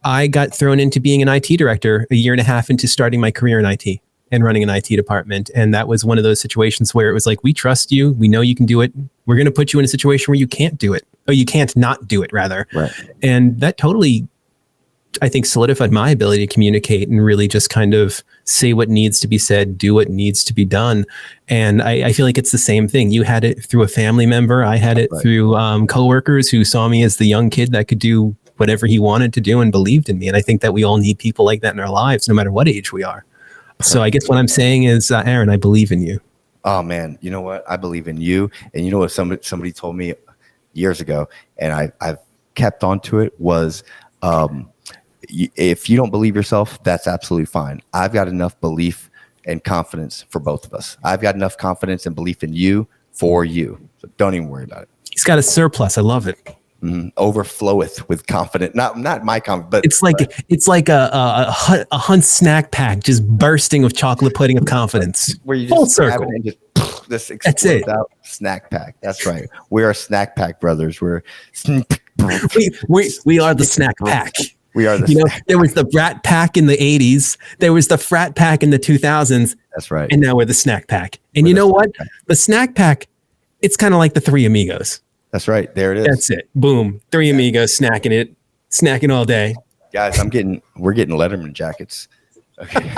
I got thrown into being an IT director a year and a half into starting my career in IT and running an IT department. And that was one of those situations where it was like, we trust you. We know you can do it. We're going to put you in a situation where you can't do it. Or you can't not do it, rather. Right. And that totally, I think, solidified my ability to communicate and really just kind of say what needs to be said, do what needs to be done. And I feel like it's the same thing. You had it through a family member. I had it through coworkers who saw me as the young kid that could do whatever he wanted to do and believed in me. And I think that we all need people like that in our lives, no matter what age we are. So I guess what I'm saying is, Aaron, I believe in you. Oh man, you know what? I believe in you. And you know what somebody told me years ago, and I've kept on to it, was if you don't believe yourself, that's absolutely fine. I've got enough belief and confidence for both of us. I've got enough confidence and belief in you for you. So don't even worry about it. He's got a surplus. I love it. Overfloweth with confidence. Not my confidence, but it's like a Hunt snack pack just bursting with chocolate pudding of confidence. Where you full just circle. It and just this explodes out. Snack pack. That's right. We are snack pack brothers. We are the snack pack. We are the there was the brat pack in the 80s. There was the frat pack in the 2000s. That's right. And now we're the snack pack. And you know what? The snack pack, it's kind of like the Three Amigos. That's right. There it is. That's it. Boom. Three Amigos snacking all day. Guys, we're getting Letterman jackets. Okay.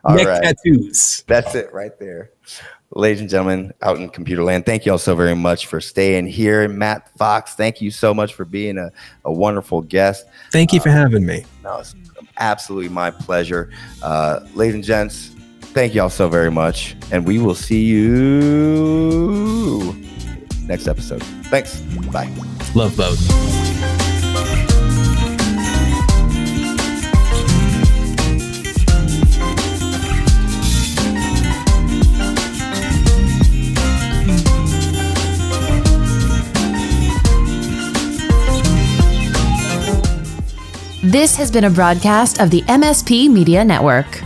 All Neck right. tattoos. That's it right there. Ladies and gentlemen, out in computer land, thank you all so very much for staying here. Matt Fox, thank you so much for being a wonderful guest. Thank you for having me. No, it's absolutely my pleasure. Ladies and gents, thank you all so very much. And we will see you next episode. Thanks. Bye. Love both. This has been a broadcast of the MSP Media Network.